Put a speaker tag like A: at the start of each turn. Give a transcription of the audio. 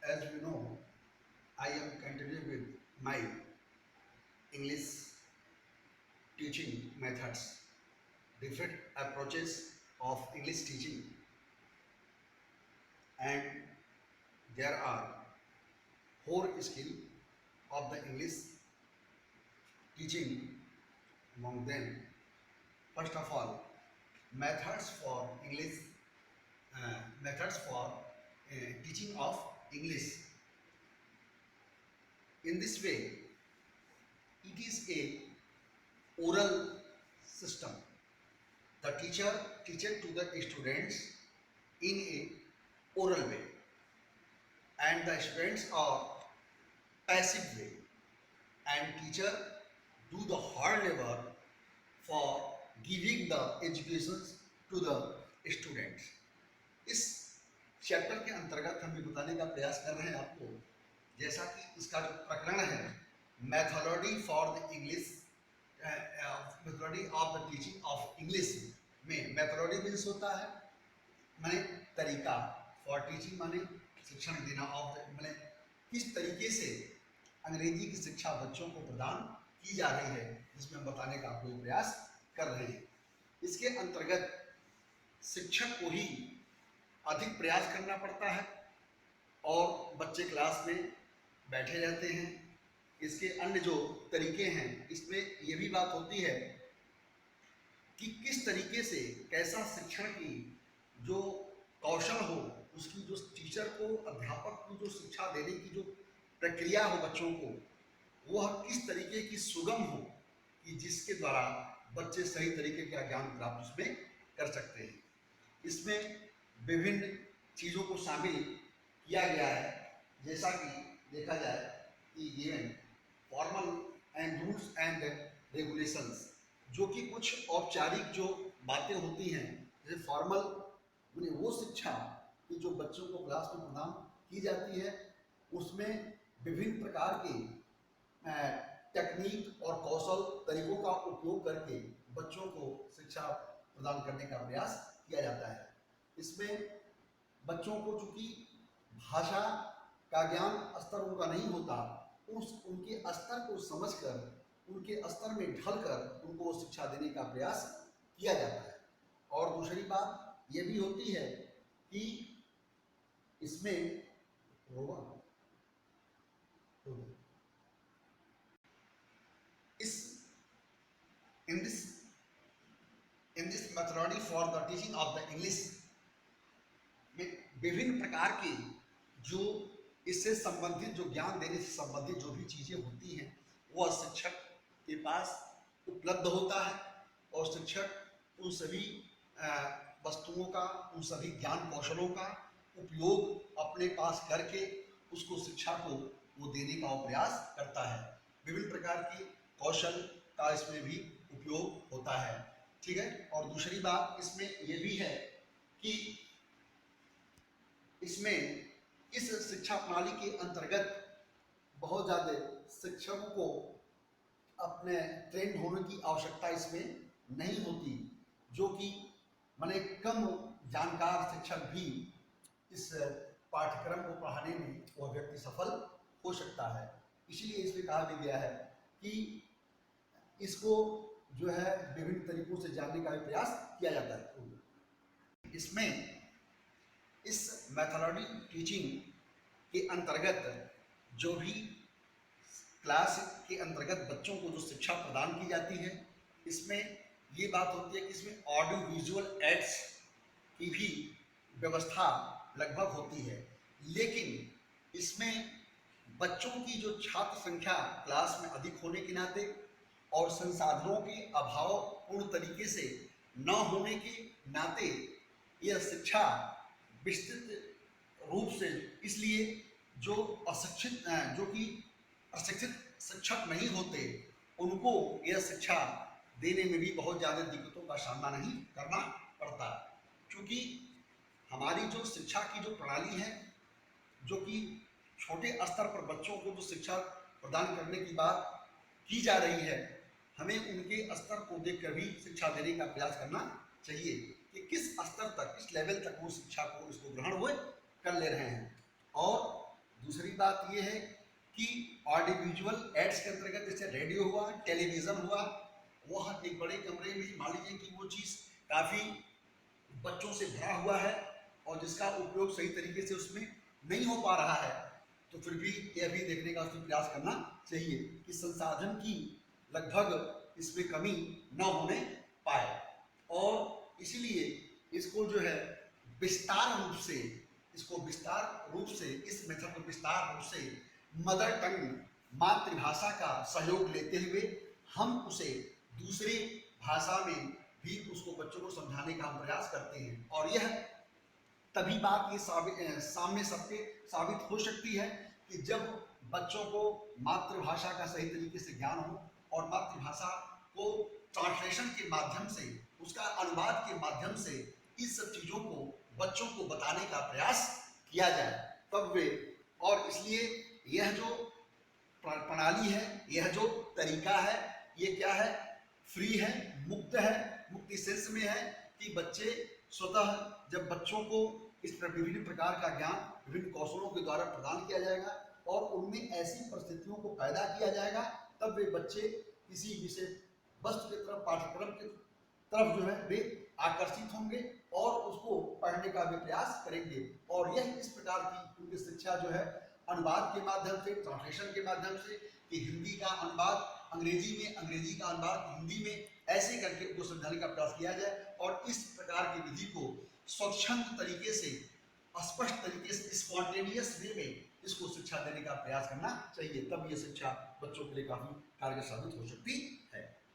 A: As you know, I am continuing with my English teaching methods, different approaches of English teaching, and there are four skills of the English teaching. Among them, first of all, methods for English, methods for teaching of English. In this way, it is a oral system. The teacher teaches to the students in a oral way, and the students are passive way, and teacher do the hard labor for giving the education to the students. इस chapter के अंतर्गत हम ये बताने का प्रयास कर रहे हैं आपको, जैसा कि इसका जो प्रकरण है methodology for the English, methodology of the teaching of English में मैथोडोलॉजी मीन्स होता है माने तरीका, फॉर टीचिंग माने शिक्षण देना, ऑफ द माने किस तरीके से अंग्रेजी की शिक्षा बच्चों को प्रदान की जा रही है, जिसमें हम बताने का आपको प्रयास कर रहे हैं। इसके अंतर्गत शिक्षक को ही अधिक प्रयास करना पड़ता है और बच्चे क्लास में बैठे रहते हैं। इसके अन्य जो तरीके हैं, इसमें यह भी बात होती है कि किस तरीके से कैसा शिक्षण की जो कौशल हो, उसकी जो टीचर को, अध्यापक को जो शिक्षा देने की जो प्रक्रिया हो बच्चों को, वह किस तरीके की सुगम हो कि जिसके द्वारा बच्चे सही तरीके का ज्ञान प्राप्त उसमें कर सकते हैं। इसमें विभिन्न चीज़ों को शामिल किया गया है, जैसा कि देखा जाए कि given formal and rules and regulations, जो कि कुछ औपचारिक जो बातें होती हैं, जैसे फॉर्मल माने वो शिक्षा कि जो बच्चों को क्लास में प्रदान की जाती है, उसमें विभिन्न प्रकार के टेक्निक और कौशल तरीकों का उपयोग करके बच्चों को शिक्षा प्रदान करने का प्रयास किया जाता है। इसमें बच्चों को चूँकि भाषा का ज्ञान स्तर उनका नहीं होता, उनके स्तर को समझकर, उनके स्तर में ढलकर उनको शिक्षा देने का प्रयास किया जाता है। और दूसरी बात ये भी होती है कि इसमें in this methodology for the teaching of the English में विभिन्न प्रकार की जो इससे संबंधित, जो ज्ञान देने से संबंधित जो भी चीज़ें होती हैं, वह शिक्षक के पास उपलब्ध होता है और शिक्षक उन सभी वस्तुओं का, उन सभी ज्ञान कौशलों का उपयोग अपने पास करके उसको शिक्षा को वो देने का प्रयास करता है। विभिन्न प्रकार की कौशल का इसमें भी उपयोग होता है, ठीक है। और दूसरी बात इसमें यह भी है कि इसमें इस शिक्षा प्रणाली के अंतर्गत बहुत ज़्यादा शिक्षकों को अपने ट्रेंड होने की आवश्यकता इसमें नहीं होती, जो कि माने कम जानकार शिक्षक भी इस पाठ्यक्रम को पढ़ाने में वह व्यक्ति सफल हो सकता है। इसलिए इसमें कहा भी गया है कि इसको जो है विभिन्न तरीकों से जानने का भी प्रयास किया जाता है। इसमें इस मैथोडोलॉजी टीचिंग के अंतर्गत जो भी क्लास के अंतर्गत बच्चों को जो शिक्षा प्रदान की जाती है, इसमें ये बात होती है कि इसमें ऑडियो विजुअल एड्स की भी व्यवस्था लगभग होती है, लेकिन इसमें बच्चों की जो छात्र संख्या क्लास में अधिक होने के नाते और संसाधनों के अभाव पूर्ण तरीके से न होने के नाते यह शिक्षा विस्तृत रूप से, इसलिए जो अशिक्षित, जो कि प्रशिक्षित शिक्षक नहीं होते, उनको यह शिक्षा देने में भी बहुत ज़्यादा दिक्कतों का सामना नहीं करना पड़ता, क्योंकि हमारी जो शिक्षा की जो प्रणाली है, जो कि छोटे स्तर पर बच्चों को जो शिक्षा प्रदान करने की बात की जा रही है, हमें उनके स्तर को देखकर भी शिक्षा देने का प्रयास करना चाहिए कि किस स्तर तक, किस लेवल तक वो शिक्षा को, इसको ग्रहण हुए कर ले रहे हैं। और बात यह है कि ऑडियो विजुअल एड्स के अंतर्गत जैसे रेडियो हुआ, टेलीविजन हुआ, वह एक बड़े कमरे में मान लीजिए कि वो चीज़ काफ़ी बच्चों से भरा हुआ है और जिसका उपयोग सही तरीके से उसमें नहीं हो पा रहा है, तो फिर भी यह भी देखने का उसमें प्रयास करना चाहिए कि संसाधन की लगभग इसमें कमी न होने पाए। और इसीलिए इसको जो है विस्तार रूप से, इस मेथड को विस्तार रूप से मदर टंग, मातृभाषा का सहयोग लेते हुए हम उसे दूसरी भाषा में भी उसको बच्चों को समझाने का हम प्रयास करते हैं। और यह तभी बात ये सामने सबके साबित हो सकती है कि जब बच्चों को मातृभाषा का सही तरीके से ज्ञान हो और मातृभाषा को ट्रांसलेशन के माध्यम से, उसका अनुवाद के माध्यम से इस सब चीज़ों को बच्चों को बताने का प्रयास किया जाए तब वे, और इसलिए यह जो प्रणाली है, यह जो तरीका है, ये क्या है, फ्री है, मुक्त है, मुक्त इस सेंस में है कि बच्चे स्वतः, जब बच्चों को इस विभिन्न प्रकार का ज्ञान विभिन्न कौशलों के द्वारा प्रदान किया जाएगा और उनमें ऐसी परिस्थितियों को पैदा किया जाएगा, तब वे बच्चे किसी विषय वस्तु की तरफ, पाठ्यक्रम की तरफ जो है वे आकर्षित होंगे और उसको पढ़ने का भी प्रयास करेंगे। और यह इस प्रकार की उनकी शिक्षा जो है अनुवाद के माध्यम से, ट्रांसलेशन के माध्यम से, कि हिंदी का अनुवाद अंग्रेजी में, अंग्रेजी का अनुवाद हिंदी में, ऐसे करके उनको समझाने का प्रयास किया जाए और इस प्रकार की विधि को स्वच्छंद तरीके से, स्पष्ट तरीके से, स्पॉन्टेनियस वे में इसको शिक्षा देने का प्रयास करना चाहिए। तब ये शिक्षा बच्चों के लिए काफी कारगर साबित हो सकती